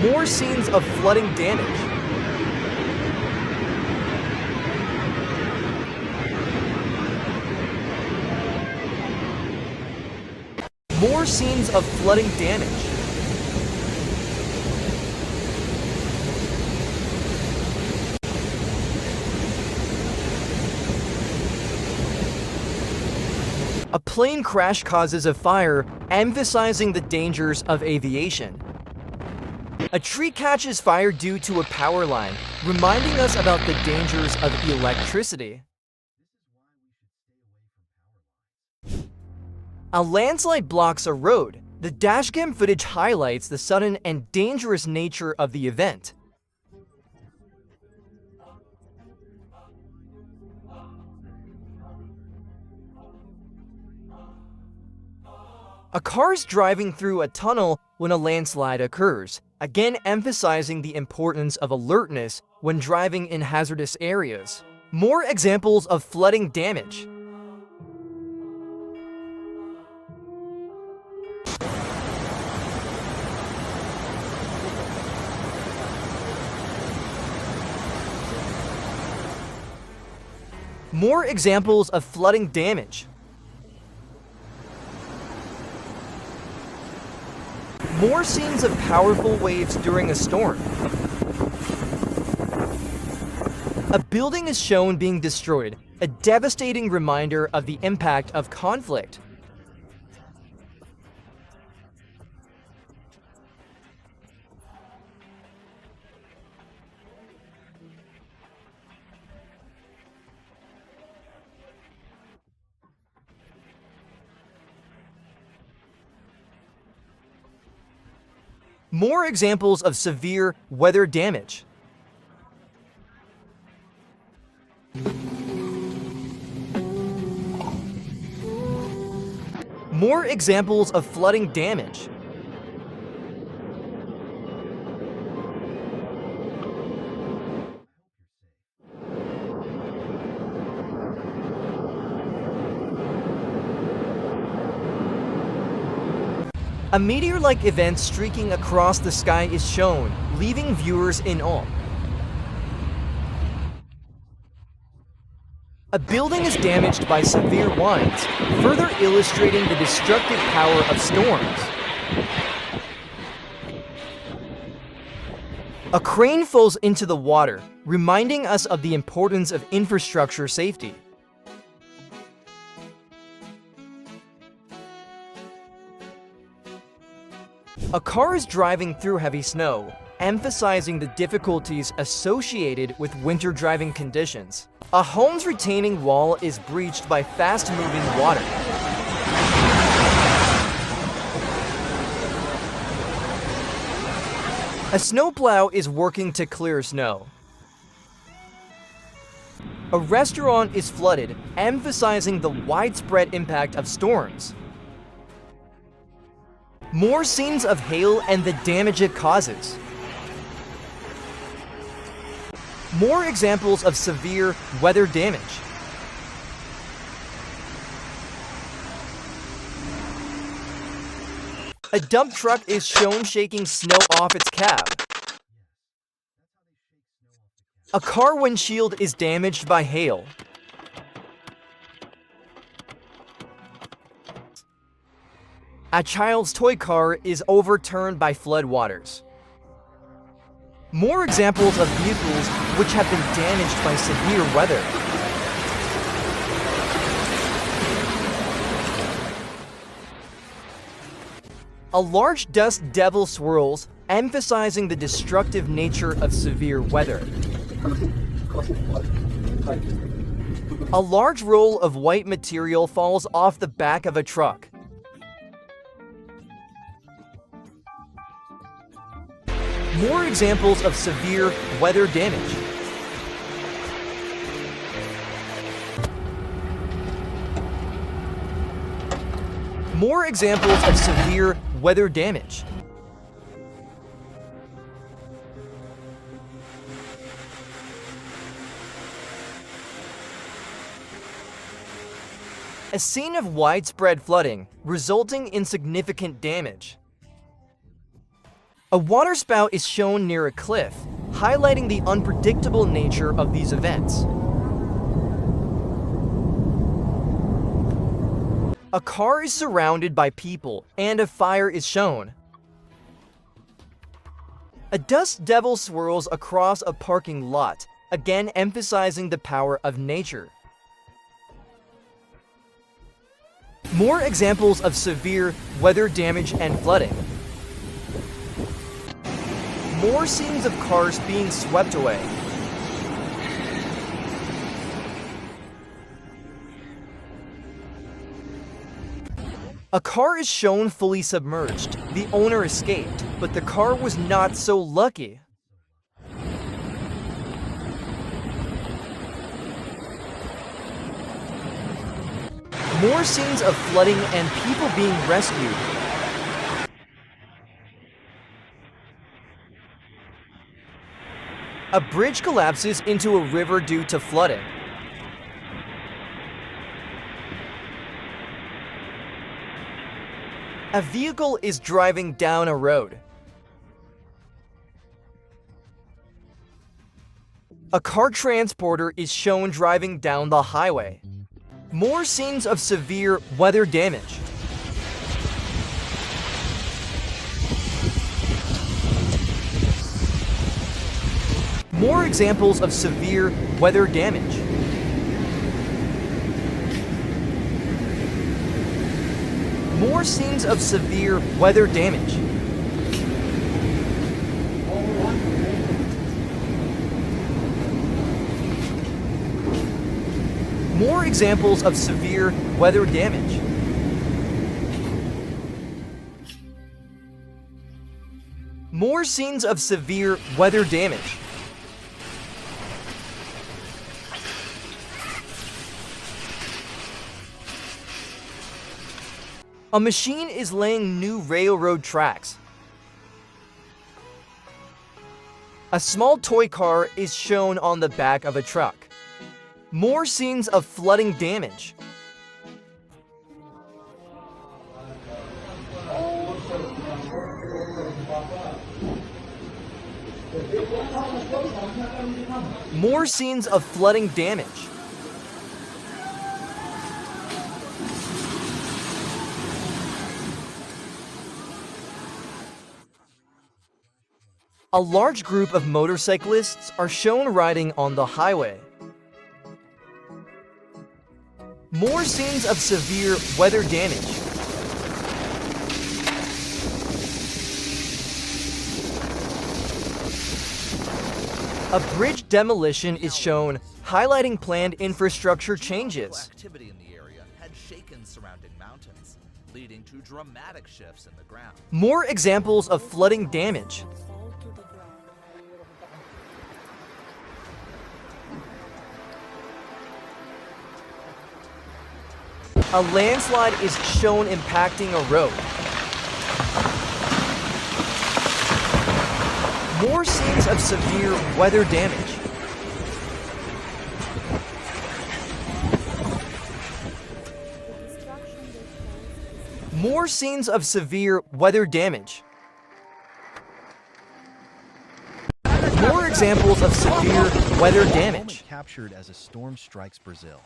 More scenes of flooding damage. More scenes of flooding damage. A plane crash causes a fire, emphasizing the dangers of aviation. A tree catches fire due to a power line, reminding us about the dangers of electricity. A landslide blocks a road. The dashcam footage highlights the sudden and dangerous nature of the event. A car is driving through a tunnel when a landslide occurs, again emphasizing the importance of alertness when driving in hazardous areas. More examples of flooding damage. More examples of flooding damage. More scenes of powerful waves during a storm. A building is shown being destroyed, a devastating reminder of the impact of conflict. More examples of severe weather damage. More examples of flooding damage. A meteor-like event streaking across the sky is shown, leaving viewers in awe. A building is damaged by severe winds, further illustrating the destructive power of storms. A crane falls into the water, reminding us of the importance of infrastructure safety. A car is driving through heavy snow, emphasizing the difficulties associated with winter driving conditions. A home's retaining wall is breached by fast-moving water. A snowplow is working to clear snow. A restaurant is flooded, emphasizing the widespread impact of storms. More scenes of hail and the damage it causes. More examples of severe weather damage. A dump truck is shown shaking snow off its cab. A car windshield is damaged by hail. A child's toy car is overturned by floodwaters. More examples of vehicles which have been damaged by severe weather. A large dust devil swirls, emphasizing the destructive nature of severe weather. A large roll of white material falls off the back of a truck. More examples of severe weather damage. More examples of severe weather damage. A scene of widespread flooding, resulting in significant damage. A waterspout is shown near a cliff, highlighting the unpredictable nature of these events. A car is surrounded by people, and a fire is shown. A dust devil swirls across a parking lot, again emphasizing the power of nature. More examples of severe weather damage and flooding. More scenes of cars being swept away. A car is shown fully submerged. The owner escaped, but the car was not so lucky. More scenes of flooding and people being rescued. A bridge collapses into a river due to flooding. A vehicle is driving down a road. A car transporter is shown driving down the highway. More scenes of severe weather damage. More examples of severe weather damage. More scenes of severe weather damage. More examples of severe weather damage. More scenes of severe weather damage. A machine is laying new railroad tracks. A small toy car is shown on the back of a truck. More scenes of flooding damage. More scenes of flooding damage. A large group of motorcyclists are shown riding on the highway. More scenes of severe weather damage. A bridge demolition is shown, highlighting planned infrastructure changes. Activity in the area had shaken surrounding mountains, leading to dramatic shifts in the ground. More examples of flooding damage. A landslide is shown impacting a road. More scenes of severe weather damage. More scenes of severe weather damage. More examples of severe weather damage. Captured as a storm strikes Brazil.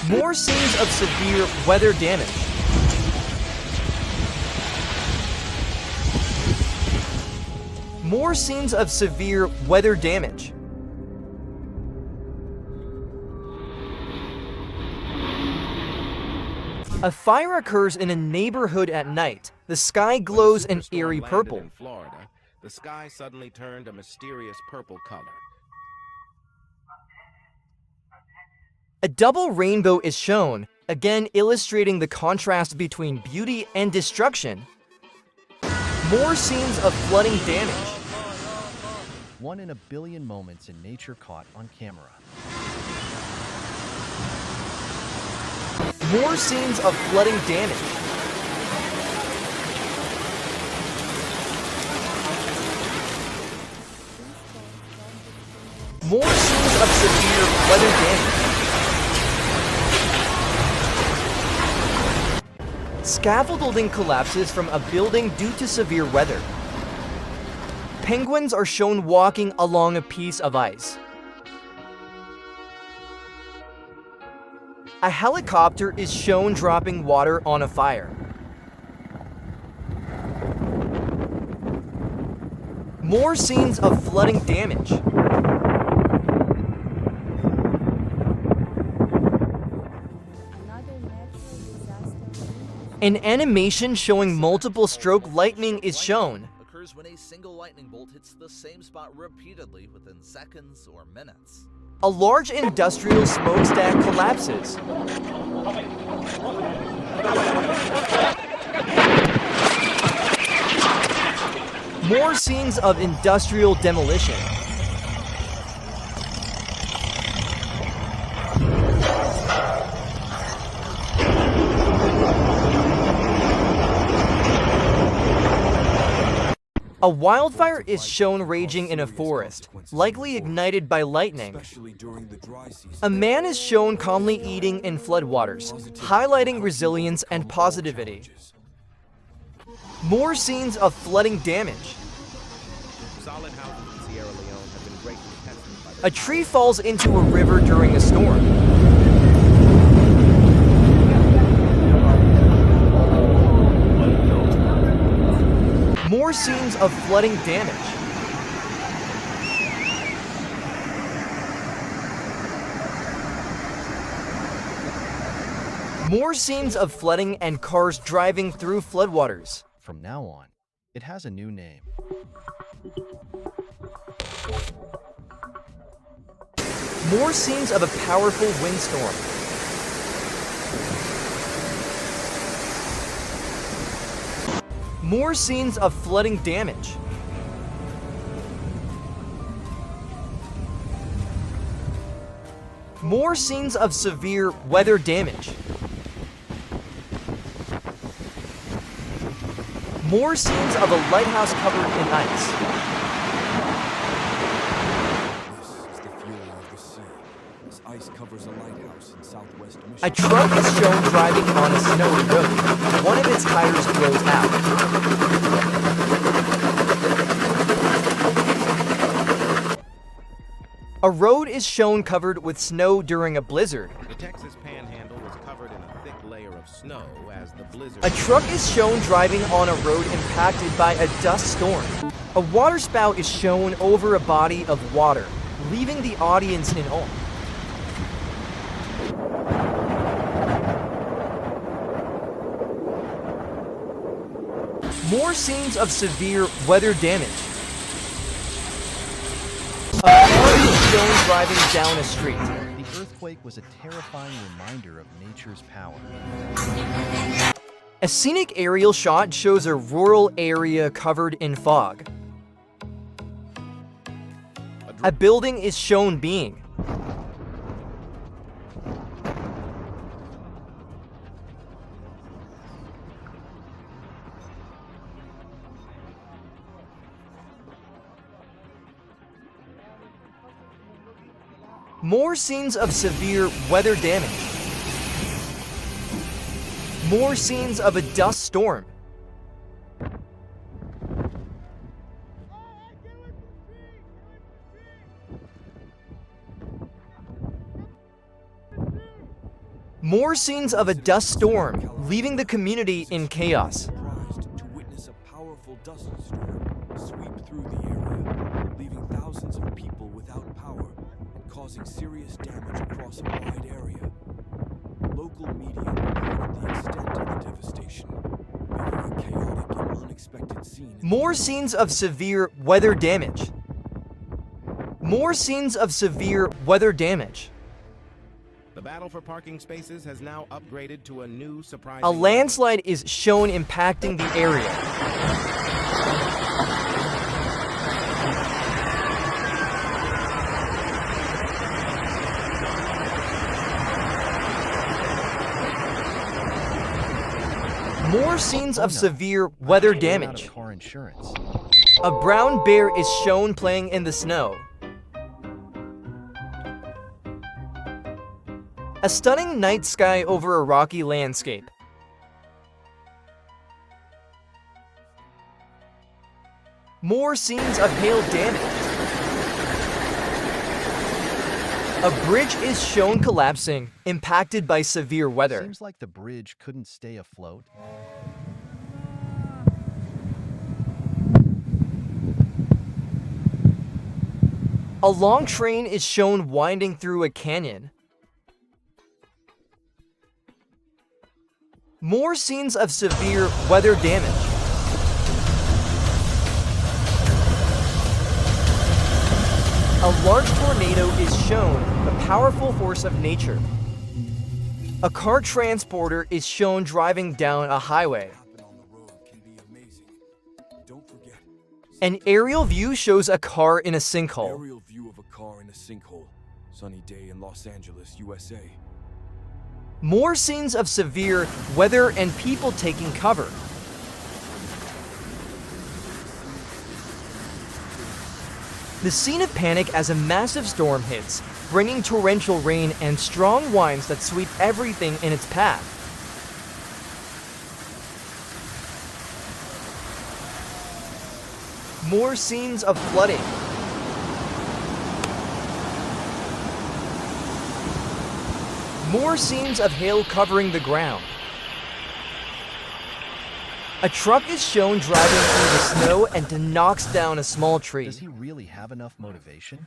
More scenes of severe weather damage. More scenes of severe weather damage. A fire occurs in a neighborhood at night. The sky glows an eerie purple. In Florida, the sky suddenly turned a mysterious purple color. A double rainbow is shown, again illustrating the contrast between beauty and destruction. More scenes of flooding damage. 1 in a billion moments in nature caught on camera. More scenes of flooding damage. More scenes of severe weather damage. Scaffolding collapses from a building due to severe weather. Penguins are shown walking along a piece of ice. A helicopter is shown dropping water on a fire. More scenes of flooding damage. An animation showing multiple stroke lightning is shown. Occurs when a single lightning bolt hits the same spot repeatedly within seconds or minutes. A large industrial smokestack collapses. More scenes of industrial demolition. A wildfire is shown raging in a forest, likely ignited by lightning. A man is shown calmly eating in floodwaters, highlighting resilience and positivity. More scenes of flooding damage. Solid houses in Sierra Leone have been greatly tested by A tree falls into a river during a storm. More scenes of flooding damage. More scenes of flooding and cars driving through floodwaters. From now on, it has a new name. More scenes of a powerful windstorm. More scenes of flooding damage. More scenes of severe weather damage. More scenes of a lighthouse covered in ice. This is the fury of the sea, as ice covers a lighthouse in southwest Michigan. A truck is shown driving on a snowy road. One of its tires blows out. A road is shown covered with snow during a blizzard. The Texas Panhandle was covered in a thick layer of snow as the blizzard. A truck is shown driving on a road impacted by a dust storm. A waterspout is shown over a body of water, leaving the audience in awe. More scenes of severe weather damage. A car is shown driving down a street. The earthquake was a terrifying reminder of nature's power. A scenic aerial shot shows a rural area covered in fog. A building is shown being. More scenes of severe weather damage. More scenes of a dust storm. More scenes of a dust storm, leaving the community in chaos. Surprised to witness a powerful dust storm sweep through the area, leaving thousands of people without power and causing serious damage across a wide area. Local media reported the extent of the devastation, making a chaotic and unexpected scene. More scenes of severe weather damage. More scenes of severe weather damage. The battle for parking spaces has now upgraded to a new surprising. A landslide is shown impacting the area. More scenes of severe weather damage. Car insurance. A brown bear is shown playing in the snow. A stunning night sky over a rocky landscape. More scenes of hail damage. A bridge is shown collapsing, impacted by severe weather. Seems like the bridge couldn't stay afloat. A long train is shown winding through a canyon. More scenes of severe weather damage. A large tornado is shown, the powerful force of nature. A car transporter is shown driving down a highway. Happen on the road can be amazing. Don't forget, An aerial view shows a car in a sinkhole. aerial view of a car in a sinkhole. Sunny day in Los Angeles, USA. More scenes of severe weather and people taking cover. The scene of panic as a massive storm hits, bringing torrential rain and strong winds that sweep everything in its path. More scenes of flooding. More scenes of hail covering the ground. A truck is shown driving through the snow and knocks down a small tree. Does he really have enough motivation?